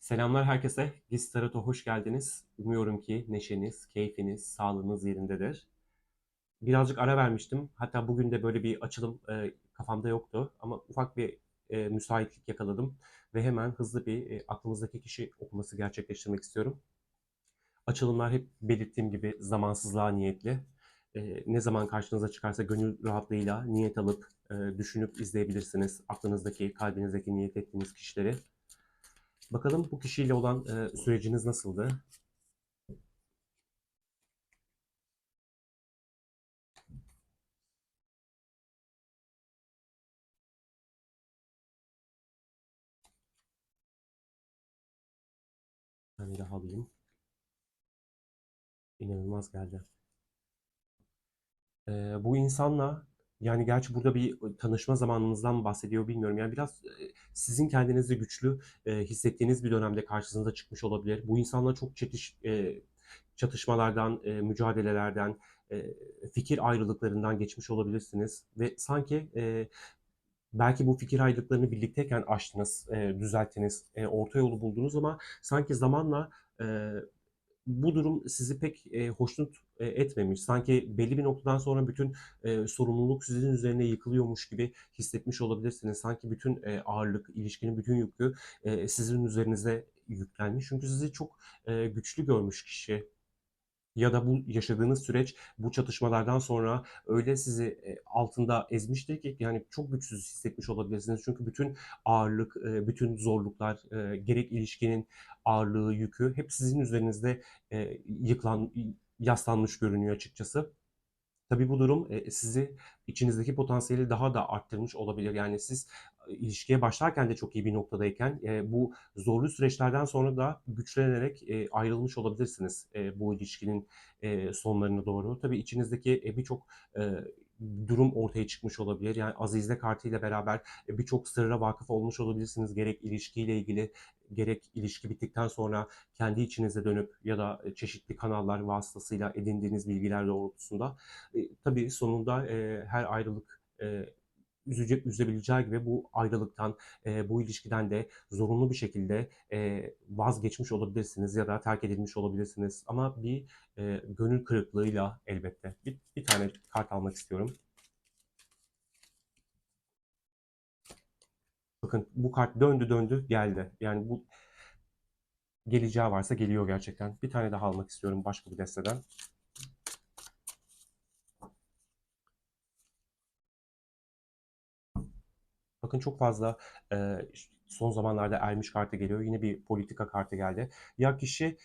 Selamlar herkese. Giz Tarot'a hoş geldiniz. Umuyorum ki neşeniz, keyfiniz, sağlığınız yerindedir. Birazcık ara vermiştim. Hatta bugün de böyle bir açılım kafamda yoktu. Ama ufak bir müsaitlik yakaladım. Ve hemen hızlı bir aklımızdaki kişi okuması gerçekleştirmek istiyorum. Açılımlar hep belirttiğim gibi zamansızlığa niyetli. Ne zaman karşınıza çıkarsa gönül rahatlığıyla niyet alıp düşünüp izleyebilirsiniz. Aklınızdaki, kalbinizdeki niyet ettiğiniz kişileri. Bakalım bu kişiyle olan süreciniz nasıldı? Ben bir daha alayım. İnanılmaz geldi. Bu insanla yani gerçi burada bir tanışma zamanınızdan mı bahsediyor bilmiyorum. Yani biraz sizin kendinizi güçlü hissettiğiniz bir dönemde karşınıza çıkmış olabilir. Bu insanla çok çatışmalardan, mücadelelerden, fikir ayrılıklarından geçmiş olabilirsiniz. Ve sanki belki bu fikir ayrılıklarını birlikteyken aştınız, düzelttiniz, orta yolu buldunuz ama sanki zamanla e, bu durum sizi pek hoşnut etmemiş. Sanki belli bir noktadan sonra bütün sorumluluk sizin üzerine yıkılıyormuş gibi hissetmiş olabilirsiniz. Sanki bütün ağırlık, ilişkinin bütün yükü sizin üzerinize yüklenmiş. Çünkü sizi çok güçlü görmüş kişi ya da bu yaşadığınız süreç bu çatışmalardan sonra öyle sizi altında ezmiştir ki yani çok güçsüz hissetmiş olabilirsiniz. Çünkü bütün ağırlık, bütün zorluklar, gerek ilişkinin ağırlığı, yükü hep sizin üzerinizde yıklan, yaslanmış görünüyor açıkçası. Tabii bu durum sizi içinizdeki potansiyeli daha da arttırmış olabilir. Yani siz ilişkiye başlarken de çok iyi bir noktadayken bu zorlu süreçlerden sonra da güçlenerek ayrılmış olabilirsiniz bu ilişkinin sonlarına doğru. Tabii içinizdeki birçok e, durum ortaya çıkmış olabilir. Yani Azize kartıyla beraber birçok sırra vakıf olmuş olabilirsiniz. Gerek ilişkiyle ilgili, gerek ilişki bittikten sonra kendi içinize dönüp ya da çeşitli kanallar vasıtasıyla edindiğiniz bilgiler doğrultusunda. Tabii sonunda her ayrılık üzebileceği gibi bu ayrılıktan, bu ilişkiden de zorunlu bir şekilde vazgeçmiş olabilirsiniz ya da terk edilmiş olabilirsiniz. Ama bir gönül kırıklığıyla elbette. Bir tane kart almak istiyorum. Bakın bu kart döndü döndü geldi. Yani bu geleceği varsa geliyor gerçekten. Bir tane daha almak istiyorum başka bir desteden. Bakın çok fazla son zamanlarda ermiş kartı geliyor. Yine bir politika kartı geldi. Ya kişi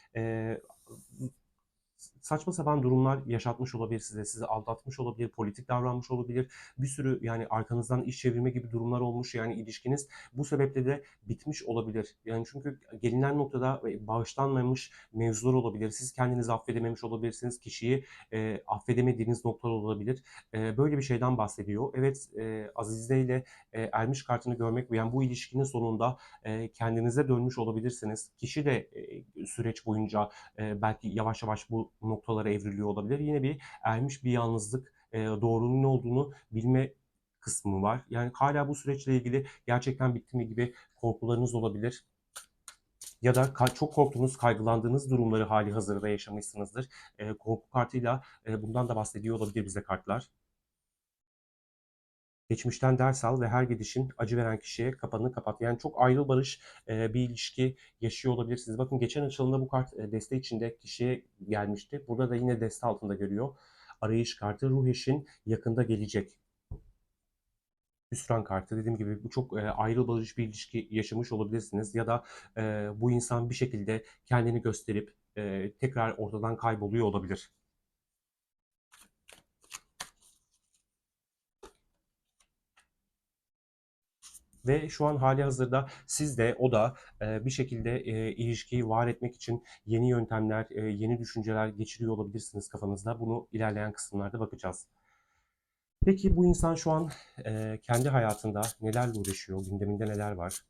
saçma sapan durumlar yaşatmış olabilir size, sizi aldatmış olabilir, politik davranmış olabilir. Bir sürü yani arkanızdan iş çevirme gibi durumlar olmuş. Yani ilişkiniz bu sebeple de bitmiş olabilir. Yani çünkü gelinen noktada bağışlanmamış mevzular olabilir. Siz kendinizi affedememiş olabilirsiniz. Kişiyi affedemediğiniz noktalar olabilir. Böyle bir şeyden bahsediyor. Evet, Azize ile Ermiş kartını görmek yani bu ilişkinin sonunda kendinize dönmüş olabilirsiniz. Kişi de süreç boyunca belki yavaş yavaş bu noktalara evriliyor olabilir. Yine bir ermiş bir yalnızlık, doğrunun ne olduğunu bilme kısmı var. Yani hala bu süreçle ilgili gerçekten bitti mi gibi korkularınız olabilir. Ya da çok korktuğunuz, kaygılandığınız durumları hali hazırda yaşamışsınızdır. Korku kartıyla bundan da bahsediyor olabilir bize kartlar. Geçmişten ders al ve her gidişin acı veren kişiye kapını kapat. Yani çok ayrıl barış bir ilişki yaşıyor olabilirsiniz. Bakın geçen açılımda bu kart deste içinde kişiye gelmişti. Burada da yine deste altında görüyor. Arayış kartı ruh eşin yakında gelecek. Hüsran kartı dediğim gibi bu çok ayrıl barış bir ilişki yaşamış olabilirsiniz. Ya da bu insan bir şekilde kendini gösterip tekrar ortadan kayboluyor olabilir. Ve şu an hali hazırda siz de o da bir şekilde ilişkiyi var etmek için yeni yöntemler, yeni düşünceler geçiriyor olabilirsiniz kafanızda. Bunu ilerleyen kısımlarda bakacağız. Peki bu insan şu an kendi hayatında nelerle uğraşıyor, gündeminde neler var?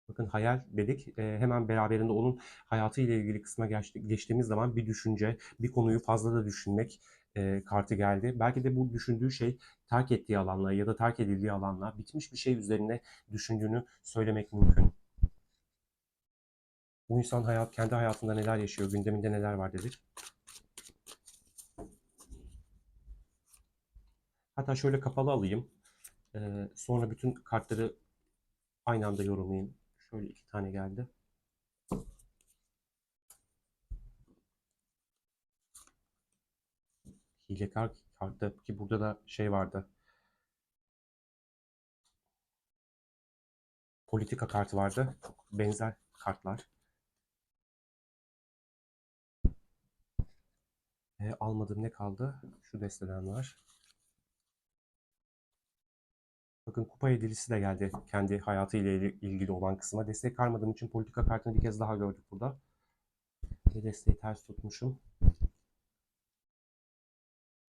Bakın hayal dedik. Hemen beraberinde onun hayatıyla ilgili kısma geçtiğimiz zaman bir düşünce, bir konuyu fazla da düşünmek. kartı geldi. Belki de bu düşündüğü şey terk ettiği alanla ya da terk edildiği alanla bitmiş bir şey üzerine düşündüğünü söylemek mümkün. Bu insan kendi hayatında neler yaşıyor, gündeminde neler var dedik. Hatta şöyle kapalı alayım. Sonra bütün kartları aynı anda yorumlayayım. Şöyle 2 tane geldi. Hilekar kartı ki burada da şey vardı. Politika kartı vardı. Çok benzer kartlar. Almadığım ne kaldı? Şu desteden var. Bakın kupa yedilisi de geldi kendi hayatıyla ilgili olan kısma. Destek almadığım için politika kartını bir kez daha gördük burada. Ve desteği ters tutmuşum.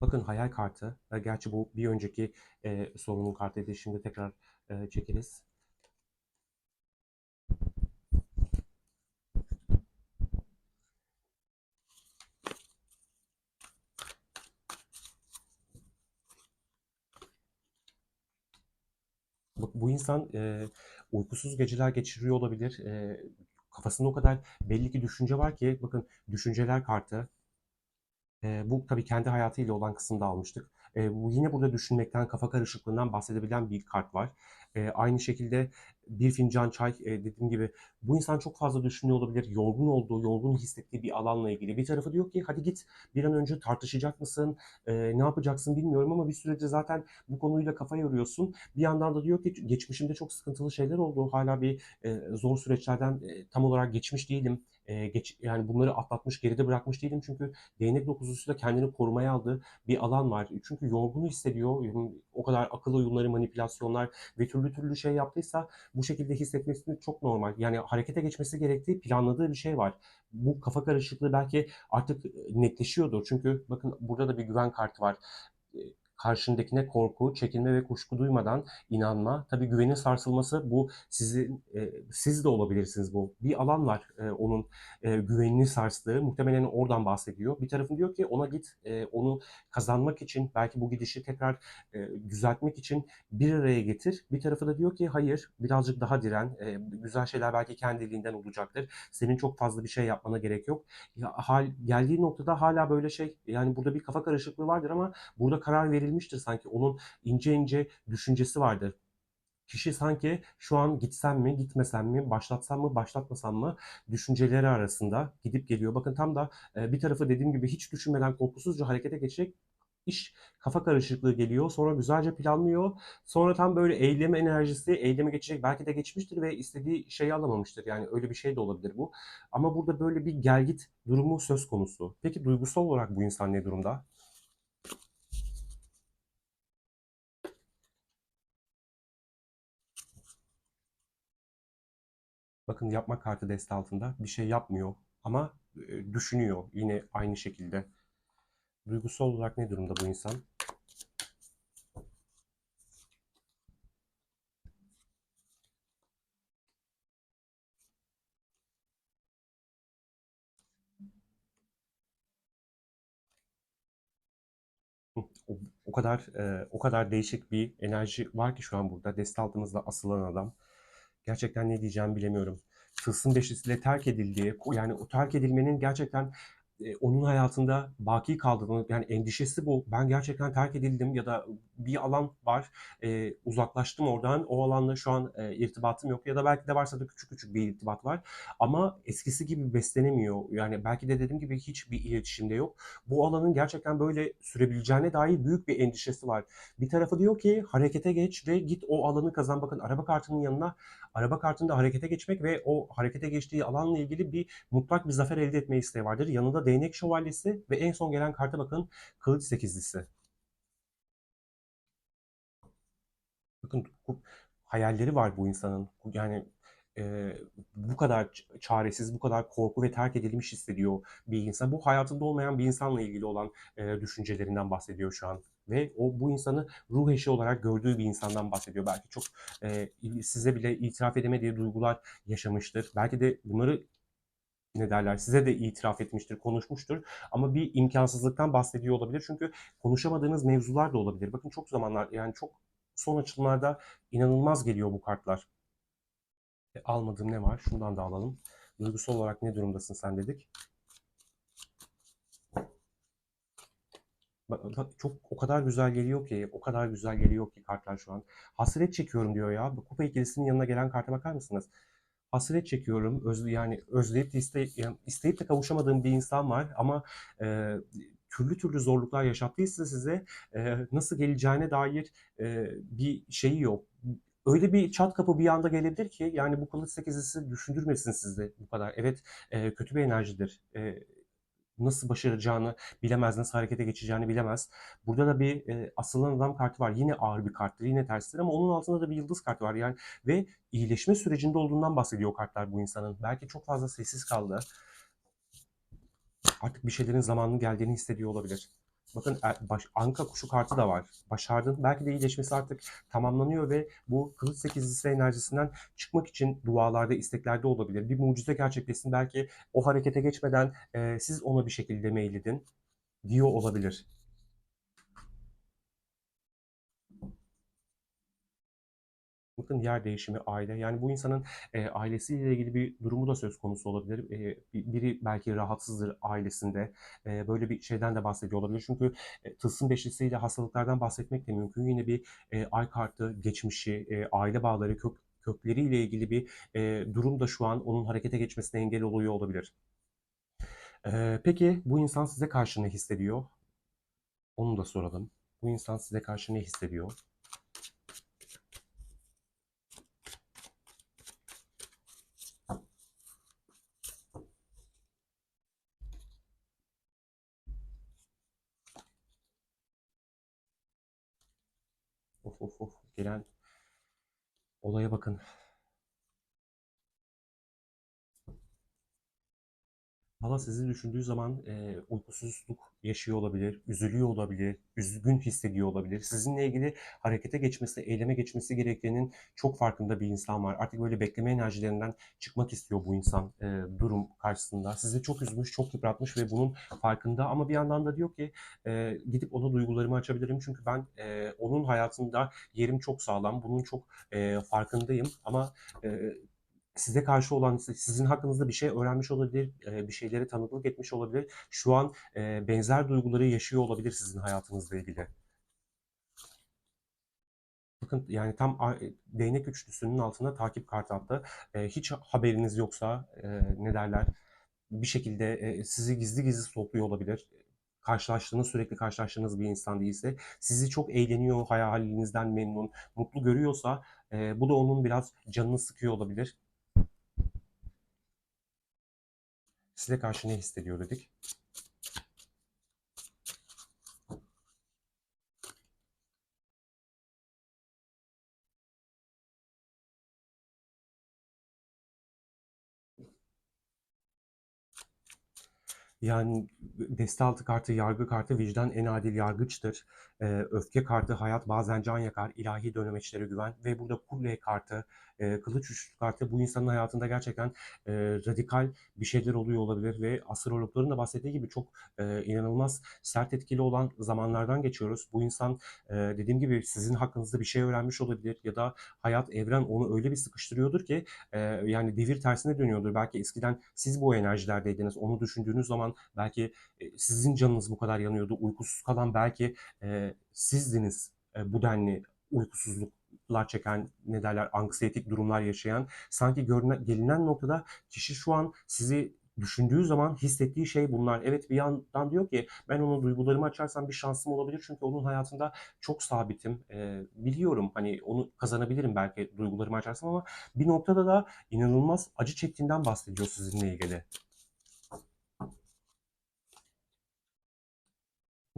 Bakın hayal kartı. Gerçi bu bir önceki sorunun kartıydı. Şimdi tekrar çekeriz. Bu insan uykusuz geceler geçiriyor olabilir. Kafasında o kadar belli ki düşünce var ki bakın düşünceler kartı. Bu tabii kendi hayatıyla olan kısımda almıştık. Bu yine burada düşünmekten, kafa karışıklığından bahsedebilen bir kart var. Aynı şekilde bir fincan çay, dediğim gibi bu insan çok fazla düşünüyor olabilir. Yorgun olduğu, yorgun hissettiği bir alanla ilgili. Bir tarafı diyor ki hadi git bir an önce tartışacak mısın? Ne yapacaksın bilmiyorum ama bir süredir zaten bu konuyla kafa yoruyorsun. Bir yandan da diyor ki geçmişimde çok sıkıntılı şeyler oldu. Hala bir zor süreçlerden tam olarak geçmiş değilim. Yani bunları atlatmış, geride bırakmış değilim çünkü değnek dokuzusuyla kendini korumaya aldığı bir alan var. Çünkü yorgunu hissediyor. O kadar akıl oyunları, manipülasyonlar ve türlü türlü şey yaptıysa bu şekilde hissetmesi çok normal. Yani harekete geçmesi gerektiği planladığı bir şey var. Bu kafa karışıklığı belki artık netleşiyordur. Çünkü bakın burada da bir güven kartı var. E, Karşındakine korku, çekinme ve kuşku duymadan inanma. Tabii güvenin sarsılması bu siz de olabilirsiniz bu. Bir alan var onun güvenini sarstığı. Muhtemelen oradan bahsediyor. Bir tarafın diyor ki ona git, onu kazanmak için belki bu gidişi tekrar düzeltmek için bir araya getir. Bir tarafı da diyor ki hayır birazcık daha diren. Güzel şeyler belki kendiliğinden olacaktır. Senin çok fazla bir şey yapmana gerek yok. Ya, geldiği noktada hala böyle şey yani burada bir kafa karışıklığı vardır ama burada karar verilmiştir sanki. Onun ince ince düşüncesi vardır. Kişi sanki şu an gitsem mi, gitmesem mi, başlatsam mı, başlatmasam mı düşünceleri arasında gidip geliyor. Bakın tam da bir tarafı dediğim gibi hiç düşünmeden korkusuzca harekete geçecek iş kafa karışıklığı geliyor. Sonra güzelce planlıyor. Sonra tam böyle eyleme enerjisi, eyleme geçecek. Belki de geçmiştir ve istediği şeyi alamamıştır. Yani öyle bir şey de olabilir bu. Ama burada böyle bir gelgit durumu söz konusu. Peki duygusal olarak bu insan ne durumda? Bakın yapma kartı deste altında bir şey yapmıyor ama düşünüyor yine aynı şekilde. Duygusal olarak ne durumda bu insan? O kadar değişik bir enerji var ki şu an burada. Deste altımızda asılan adam. Gerçekten ne diyeceğimi bilemiyorum. Tılsım beşlisiyle terk edildiği, yani o terk edilmenin gerçekten onun hayatında baki kaldığını, yani endişesi bu. Ben gerçekten terk edildim ya da bir alan var, uzaklaştım oradan. O alanla şu an irtibatım yok ya da belki de varsa da küçük küçük bir irtibat var. Ama eskisi gibi beslenemiyor. Yani belki de dediğim gibi hiçbir iletişimde yok. Bu alanın gerçekten böyle sürebileceğine dair büyük bir endişesi var. Bir tarafı diyor ki harekete geç ve git o alanı kazan. Bakın araba kartının yanına araba kartında harekete geçmek ve o harekete geçtiği alanla ilgili mutlak bir zafer elde etme isteği vardır. Yanında değnek şövalyesi ve en son gelen karta bakın kılıç sekizlisi. Bakın hayalleri var bu insanın. Yani e, bu kadar çaresiz, bu kadar korku ve terk edilmiş hissediyor bir insan. Bu hayatında olmayan bir insanla ilgili olan düşüncelerinden bahsediyor şu an. Ve bu insanı ruh eşi olarak gördüğü bir insandan bahsediyor. Belki çok size bile itiraf edemediği duygular yaşamıştır. Belki de bunları ne derler, size de itiraf etmiştir, konuşmuştur ama bir imkansızlıktan bahsediyor olabilir. Çünkü konuşamadığınız mevzular da olabilir. Bakın çok zamanlar, yani çok son açılımlarda inanılmaz geliyor bu kartlar. Almadığım ne var? Şundan da alalım. Duygusal olarak ne durumdasın sen dedik. Bak, çok o kadar güzel geliyor ki, o kadar güzel geliyor ki kartlar şu an. Hasret çekiyorum diyor ya. Bu kupa ikilisinin yanına gelen karta bakar mısınız? Hasret çekiyorum. Yani özleyip de yani isteyip de kavuşamadığım bir insan var ama türlü türlü zorluklar yaşattıysa size nasıl geleceğine dair bir şeyi yok. Öyle bir çat kapı bir anda gelebilir ki yani bu kılıç sekizlisi düşündürmesin sizi bu kadar. Evet, kötü bir enerjidir. Nasıl başaracağını bilemez, nasıl harekete geçeceğini bilemez. Burada da bir asılan adam kartı var. Yine ağır bir karttır, yine terstir ama onun altında da bir yıldız kartı var. Yani ve iyileşme sürecinde olduğundan bahsediyor kartlar bu insanın. Belki çok fazla sessiz kaldı. Artık bir şeylerin zamanının geldiğini hissediyor olabilir. Bakın anka kuşu kartı da var. Başardın. Belki de iyileşmesi artık tamamlanıyor ve bu kılıç sekizlisi enerjisinden çıkmak için dualarda, isteklerde olabilir. Bir mucize gerçekleşsin. Belki o harekete geçmeden siz ona bir şekilde mail edin diyor olabilir. Bakın yer değişimi, aile. Yani bu insanın ailesiyle ilgili bir durumu da söz konusu olabilir. Biri belki rahatsızdır ailesinde. Böyle bir şeyden de bahsediyor olabilir. Çünkü tılsım beşlisiyle hastalıklardan bahsetmek de mümkün. Yine bir ay kartı, geçmişi, aile bağları, kökleriyle ilgili bir durum da şu an onun harekete geçmesine engel oluyor olabilir. Peki bu insan size karşı ne hissediyor? Onu da soralım. Bu insan size karşı ne hissediyor? Of of of. Gelen olaya bakın. Valla sizi düşündüğü zaman uykusuzluk yaşıyor olabilir, üzülüyor olabilir, üzgün hissediyor olabilir. Sizinle ilgili harekete geçmesi, eyleme geçmesi gerektiğinin çok farkında bir insan var. Artık böyle bekleme enerjilerinden çıkmak istiyor bu insan durum karşısında. Sizi çok üzmüş, çok yıpratmış ve bunun farkında. Ama bir yandan da diyor ki gidip ona duygularımı açabilirim. Çünkü ben onun hayatında yerim çok sağlam. Bunun çok farkındayım. Ama e, size karşı olan, sizin hakkınızda bir şey öğrenmiş olabilir, bir şeylere tanıklık etmiş olabilir. Şu an benzer duyguları yaşıyor olabilir sizin hayatınızla ilgili. Bakın yani tam değnek üçlüsünün altında takip kartı attı. Hiç haberiniz yoksa ne derler bir şekilde sizi gizli gizli stokluyor olabilir. Sürekli karşılaştığınız bir insan değilse, sizi çok eğleniyor, hayalinizden memnun, mutlu görüyorsa bu da onun biraz canını sıkıyor olabilir. Size karşı ne hissediyor dedik. Yani deste altı kartı, yargı kartı, vicdan en adil yargıçtır. Öfke kartı, hayat bazen can yakar, ilahi dönemeçlere güven ve burada Kulle kartı, kılıç üçlü kartı bu insanın hayatında gerçekten radikal bir şeyler oluyor olabilir ve astrologların da bahsettiği gibi çok inanılmaz sert etkili olan zamanlardan geçiyoruz. Bu insan dediğim gibi sizin hakkınızda bir şey öğrenmiş olabilir ya da hayat, evren onu öyle bir sıkıştırıyordur ki yani devir tersine dönüyordur. Belki eskiden siz bu enerjilerdeydiniz. Onu düşündüğünüz zaman belki sizin canınız bu kadar yanıyordu. Uykusuz kalan belki sizdiniz bu denli uykusuzluklar çeken, ne derler, anksiyetik durumlar yaşayan. Sanki gelinen noktada kişi şu an sizi düşündüğü zaman hissettiği şey bunlar. Evet, bir yandan diyor ki ben onun duygularımı açarsam bir şansım olabilir. Çünkü onun hayatında çok sabitim. Biliyorum hani onu kazanabilirim belki duygularımı açarsam ama bir noktada da inanılmaz acı çektiğinden bahsediyor sizinle ilgili.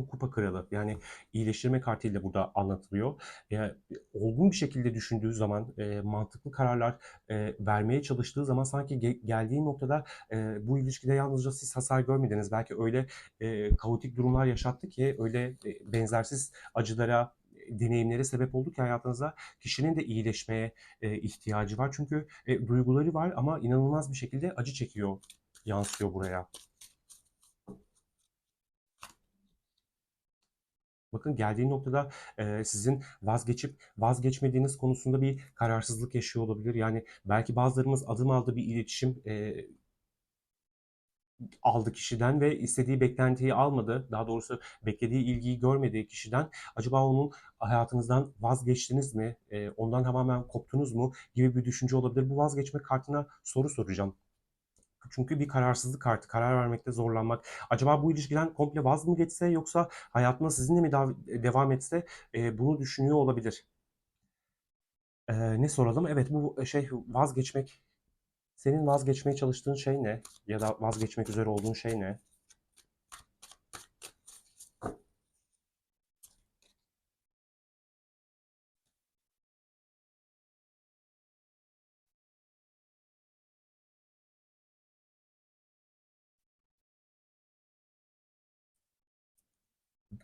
Kupa kralı yani iyileştirme kartıyla burada anlatılıyor. Yani olgun bir şekilde düşündüğü zaman, mantıklı kararlar vermeye çalıştığı zaman sanki geldiği noktada bu ilişkide yalnızca siz hasar görmediniz. Belki öyle kaotik durumlar yaşattı ki öyle benzersiz acılara, deneyimlere sebep oldu ki hayatınızda kişinin de iyileşmeye ihtiyacı var. Çünkü duyguları var ama inanılmaz bir şekilde acı çekiyor. yansıyor buraya. Bakın geldiği noktada sizin vazgeçip vazgeçmediğiniz konusunda bir kararsızlık yaşıyor olabilir. Yani belki bazılarımız adım aldı bir iletişim aldı kişiden ve istediği beklentiyi almadı. Daha doğrusu beklediği ilgiyi görmediği kişiden acaba onun hayatınızdan vazgeçtiniz mi? Ondan tamamen koptunuz mu? Gibi bir düşünce olabilir. Bu vazgeçme kartına soru soracağım. Çünkü bir kararsızlık kartı, karar vermekte zorlanmak. Acaba bu ilişkiden komple vaz mı geçse yoksa hayatına sizinle mi devam etse bunu düşünüyor olabilir. Ne soralım? Evet bu vazgeçmek, senin vazgeçmeye çalıştığın şey ne? Ya da vazgeçmek üzere olduğun şey ne?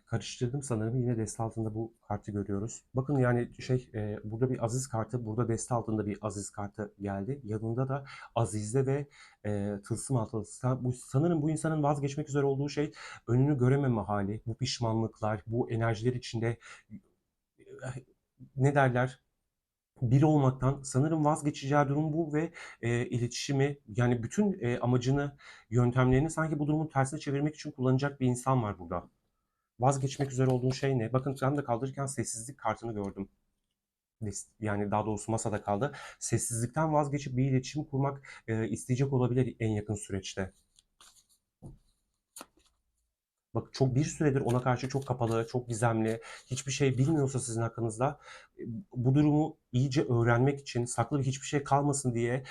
Karıştırdım sanırım. Yine deste altında bu kartı görüyoruz. Bakın yani burada bir aziz kartı, burada deste altında bir aziz kartı geldi. Yanında da azizde ve tılsım altısı. Sanırım bu insanın vazgeçmek üzere olduğu şey önünü görememe hali. Bu pişmanlıklar, bu enerjiler içinde ne derler? Bir olmaktan sanırım vazgeçeceği durum bu ve iletişimi yani bütün amacını, yöntemlerini sanki bu durumun tersine çevirmek için kullanacak bir insan var burada. Vazgeçmek üzere olduğun şey ne? Bakın ben de kaldırırken sessizlik kartını gördüm. Yani daha doğrusu masada kaldı. Sessizlikten vazgeçip bir iletişim kurmak isteyecek olabilir en yakın süreçte. Bak çok bir süredir ona karşı çok kapalı, çok gizemli, hiçbir şey bilmiyorsa sizin hakkınızda bu durumu iyice öğrenmek için saklı hiçbir şey kalmasın diye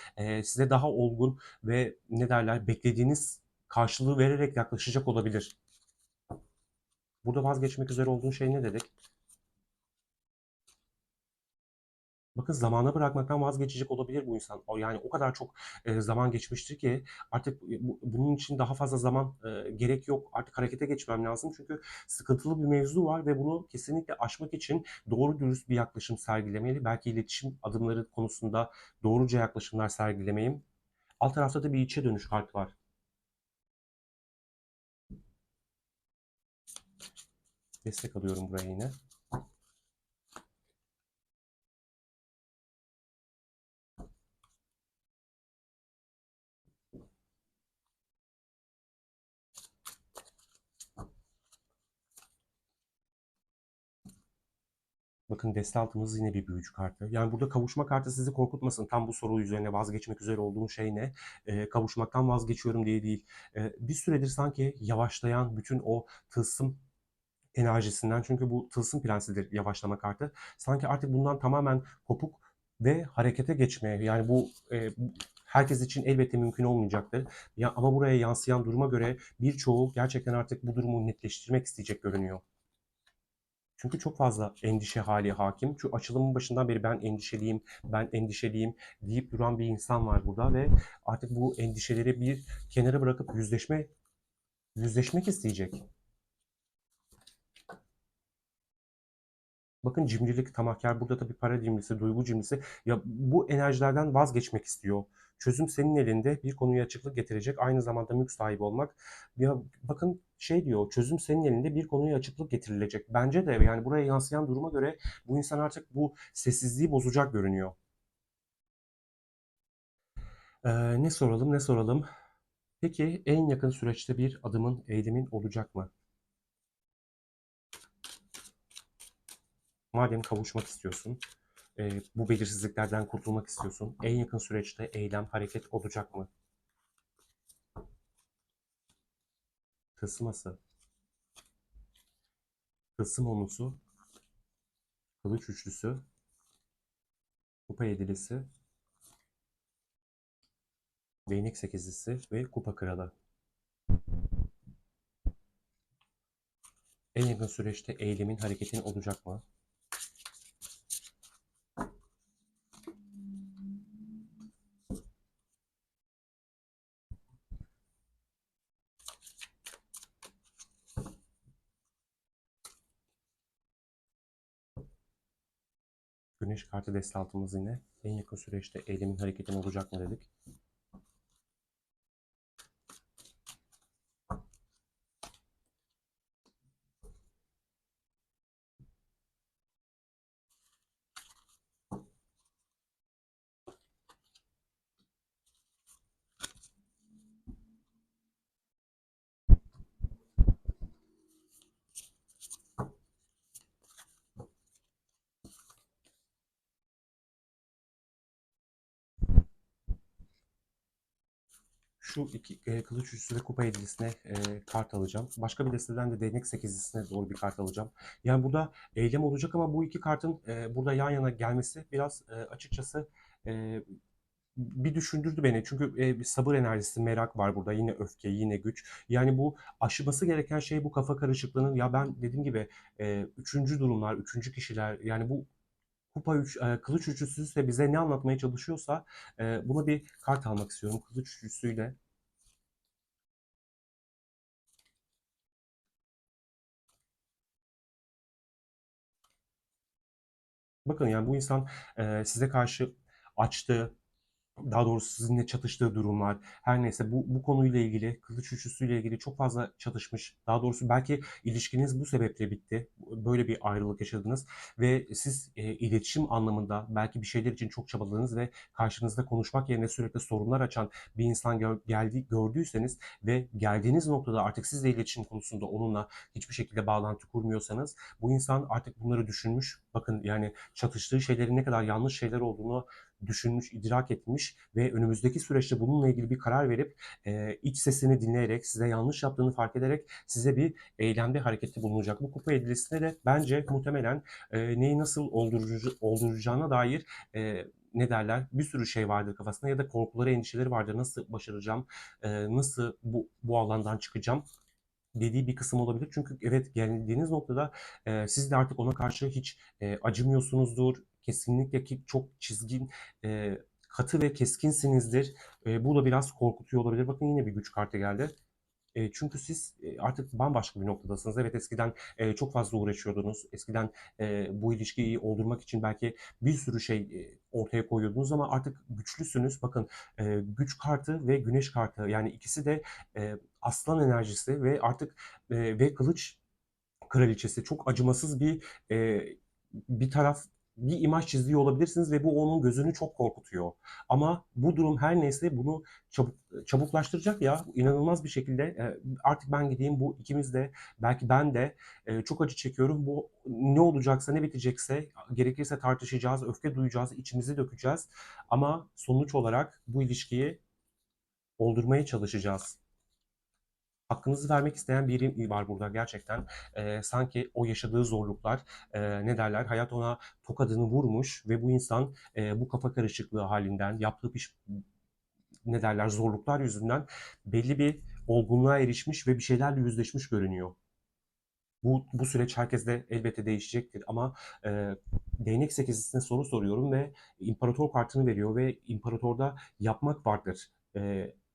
size daha olgun ve ne derler beklediğiniz karşılığı vererek yaklaşacak olabilir. Burada vazgeçmek üzere olduğun şey ne dedik? Bakın zamana bırakmaktan vazgeçecek olabilir bu insan. Yani o kadar çok zaman geçmiştir ki artık bunun için daha fazla zaman gerek yok. Artık harekete geçmem lazım. Çünkü sıkıntılı bir mevzu var ve bunu kesinlikle aşmak için doğru dürüst bir yaklaşım sergilemeli. Belki iletişim adımları konusunda doğruca yaklaşımlar sergilemeyim. Alt tarafta da bir içe dönüş kartı var. Destek alıyorum buraya yine. Bakın deste altımız yine bir büyücü kartı. Yani burada kavuşma kartı sizi korkutmasın. Tam bu soru üzerine vazgeçmek üzere olduğum şey ne? Kavuşmaktan vazgeçiyorum diye değil. Bir süredir sanki yavaşlayan bütün o tılsım enerjisinden çünkü bu tılsım prensidir yavaşlama kartı. Sanki artık bundan tamamen kopuk ve harekete geçmeye yani herkes için elbette mümkün olmayacaktır. Ya, ama buraya yansıyan duruma göre birçoğu gerçekten artık bu durumu netleştirmek isteyecek görünüyor. Çünkü çok fazla endişe hali hakim. Şu açılımın başından beri ben endişeliyim, ben endişeliyim deyip duran bir insan var burada ve artık bu endişeleri bir kenara bırakıp yüzleşmek isteyecek. Bakın cimrilik, tamahkar burada tabii para cimrisi, duygu cimrisi. Ya bu enerjilerden vazgeçmek istiyor. Çözüm senin elinde bir konuya açıklık getirecek. Aynı zamanda mülk sahibi olmak. Ya bakın şey diyor, çözüm senin elinde bir konuya açıklık getirilecek. Bence de yani buraya yansıyan duruma göre bu insan artık bu sessizliği bozacak görünüyor. Ne soralım, ne soralım? Peki en yakın süreçte bir adımın, eylemin olacak mı? Madem kavuşmak istiyorsun, bu belirsizliklerden kurtulmak istiyorsun. En yakın süreçte eylem, hareket olacak mı? Tılsıması, tılsım onusu, kılıç üçlüsü, kupa yedilisi, değnek sekizlisi ve kupa kralı. En yakın süreçte eylemin, hareketin olacak mı? Güneş kartı deste altımız yine. En yakın süreçte eylemin, hareketin olacak mı dedik. Şu iki kılıç üçlüsü ve kupa yedilisine kart alacağım. Başka bir desteden de değnek sekizlisine doğru bir kart alacağım. Yani burada eylem olacak ama bu iki kartın burada yan yana gelmesi biraz açıkçası e, bir düşündürdü beni. Çünkü bir sabır enerjisi, merak var burada. Yine öfke, yine güç. Yani bu aşılması gereken şey bu kafa karışıklığının. Ya ben dediğim gibi üçüncü durumlar, üçüncü kişiler. Yani bu kupa kılıç üçlüsü ise bize ne anlatmaya çalışıyorsa buna bir kart almak istiyorum. Kılıç üçlüsüyle. Bakın yani bu insan size karşı açtığı, daha doğrusu sizinle çatıştığı durumlar, her neyse bu konuyla ilgili, kılıç üçlüsüyle ilgili çok fazla çatışmış. Daha doğrusu belki ilişkiniz bu sebeple bitti. Böyle bir ayrılık yaşadınız ve siz iletişim anlamında belki bir şeyler için çok çabaladınız ve karşınızda konuşmak yerine sürekli sorunlar açan bir insan gördüyseniz ve geldiğiniz noktada artık sizle iletişim konusunda onunla hiçbir şekilde bağlantı kurmuyorsanız bu insan artık bunları düşünmüş. Bakın yani çatıştığı şeylerin ne kadar yanlış şeyler olduğunu düşünmüş, idrak etmiş ve önümüzdeki süreçte bununla ilgili bir karar verip iç sesini dinleyerek, size yanlış yaptığını fark ederek size bir eylemde harekette bulunacak. Bu kupa yedilisinde de bence muhtemelen neyi nasıl olduracağına dair ne derler bir sürü şey vardır kafasında ya da korkuları, endişeleri vardır. Nasıl başaracağım, nasıl bu alandan çıkacağım dediği bir kısım olabilir. Çünkü evet geldiğiniz noktada siz de artık ona karşı hiç acımıyorsunuzdur. Kesinlikle ki çok çizgin, katı ve keskinsinizdir. Bu da biraz korkutuyor olabilir. Bakın yine bir güç kartı geldi. Çünkü siz artık bambaşka bir noktadasınız. Evet eskiden çok fazla uğraşıyordunuz. Eskiden bu ilişkiyi oldurmak için belki bir sürü şey ortaya koyuyordunuz ama artık güçlüsünüz. Bakın güç kartı ve güneş kartı yani ikisi de aslan enerjisi ve artık ve kılıç kraliçesi çok acımasız bir taraf bir imaj çiziyor olabilirsiniz ve bu onun gözünü çok korkutuyor. Ama bu durum her neyse bunu çabuklaştıracak ya inanılmaz bir şekilde artık ben gideyim bu ikimiz de belki ben de çok acı çekiyorum. Bu ne olacaksa ne bitecekse gerekirse tartışacağız, öfke duyacağız, içimizi dökeceğiz. Ama sonuç olarak bu ilişkiyi oldurmaya çalışacağız. Hakkınızı vermek isteyen biri var burada gerçekten. Sanki o yaşadığı zorluklar, ne derler, hayat ona tokadını vurmuş ve bu insan bu kafa karışıklığı halinden, yaptığı ne derler, zorluklar yüzünden belli bir olgunluğa erişmiş ve bir şeylerle yüzleşmiş görünüyor. Bu süreç herkeste elbette değişecektir ama değnek sekizlisine soru soruyorum ve imparator kartını veriyor ve imparatorda yapmak vardır.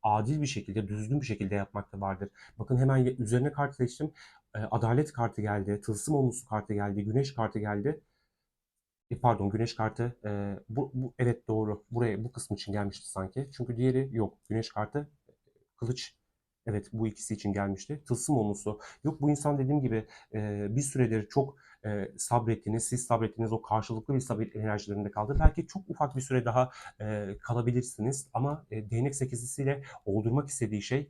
Adil bir şekilde, düzgün bir şekilde yapmak da vardır. Bakın hemen üzerine kart seçtim. Adalet kartı geldi, tılsım onlusu kartı geldi, güneş kartı geldi. Pardon, güneş kartı. Evet doğru. Buraya bu kısım için gelmişti sanki. Çünkü diğeri yok. Güneş kartı kılıç. Evet bu ikisi için gelmişti. Tılsım olması. Yok bu insan dediğim gibi bir süredir çok sabrettiniz. Siz sabrettiniz. O karşılıklı bir sabır enerjilerinde kaldı. Belki çok ufak bir süre daha kalabilirsiniz. Ama değnek sekizlisiyle oldurmak istediği şey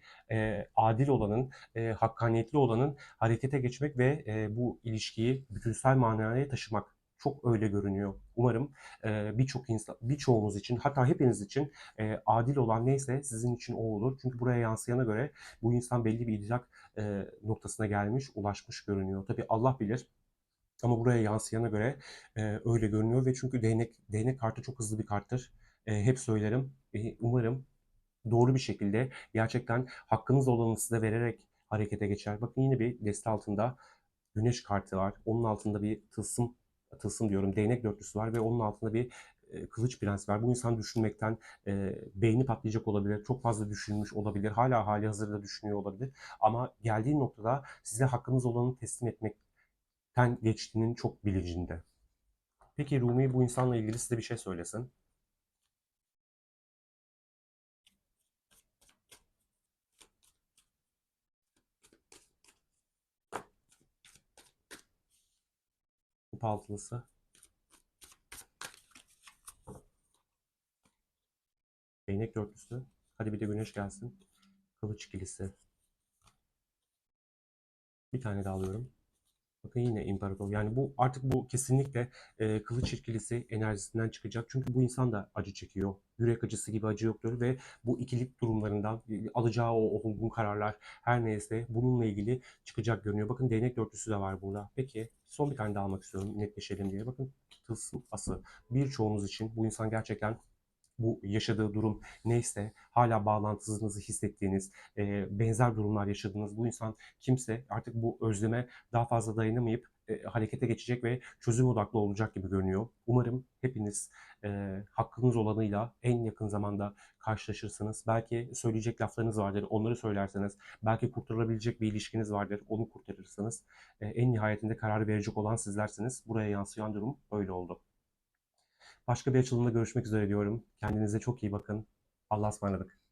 adil olanın, hakkaniyetli olanın harekete geçmek ve bu ilişkiyi bütünsel manaya taşımak. Çok öyle görünüyor. Umarım birçoğumuz için hatta hepiniz için adil olan neyse sizin için o olur. Çünkü buraya yansıyana göre bu insan belli bir idrak noktasına gelmiş, ulaşmış görünüyor. Tabii Allah bilir. Ama buraya yansıyana göre öyle görünüyor ve çünkü değnek kartı çok hızlı bir karttır. Hep söylerim. Umarım doğru bir şekilde gerçekten hakkınız olanı size vererek harekete geçer. Bakın yine bir deste altında güneş kartı var. Onun altında bir tılsım diyorum değnek dörtlüsü var ve onun altında bir kılıç prens var. Bu insan düşünmekten beyni patlayacak olabilir. Çok fazla düşünmüş olabilir. Hala hali hazırda düşünüyor olabilir. Ama geldiği noktada size hakkınız olanı teslim etmekten geçtiğinin çok bilincinde. Peki Rumi bu insanla ilgili size bir şey söylesin. Kupa altılısı, değnek dörtlüsü. Hadi bir de güneş gelsin. Kılıç ikilisi. Bir tane daha alıyorum. Bakın yine imparator. Yani bu artık bu kesinlikle kılıç ikilisi enerjisinden çıkacak. Çünkü bu insan da acı çekiyor. Yürek acısı gibi acı yoktur ve bu ikilik durumlarından alacağı o olgun kararlar her neyse bununla ilgili çıkacak görünüyor. Bakın değnek dörtlüsü de var burada. Peki son bir tane daha almak istiyorum netleşelim diye. Bakın tılsım ası. Birçoğunuz için bu insan gerçekten bu yaşadığı durum neyse hala bağlantısızlığınızı hissettiğiniz, benzer durumlar yaşadığınız bu insan kimse artık bu özleme daha fazla dayanamayıp harekete geçecek ve çözüm odaklı olacak gibi görünüyor. Umarım hepiniz hakkınız olanıyla en yakın zamanda karşılaşırsınız. Belki söyleyecek laflarınız vardır, onları söylerseniz. Belki kurtarılabilecek bir ilişkiniz vardır, onu kurtarırsınız. En nihayetinde kararı verecek olan sizlersiniz. Buraya yansıyan durum böyle oldu. Başka bir açılımda görüşmek üzere diyorum. Kendinize çok iyi bakın. Allah'a ısmarladık.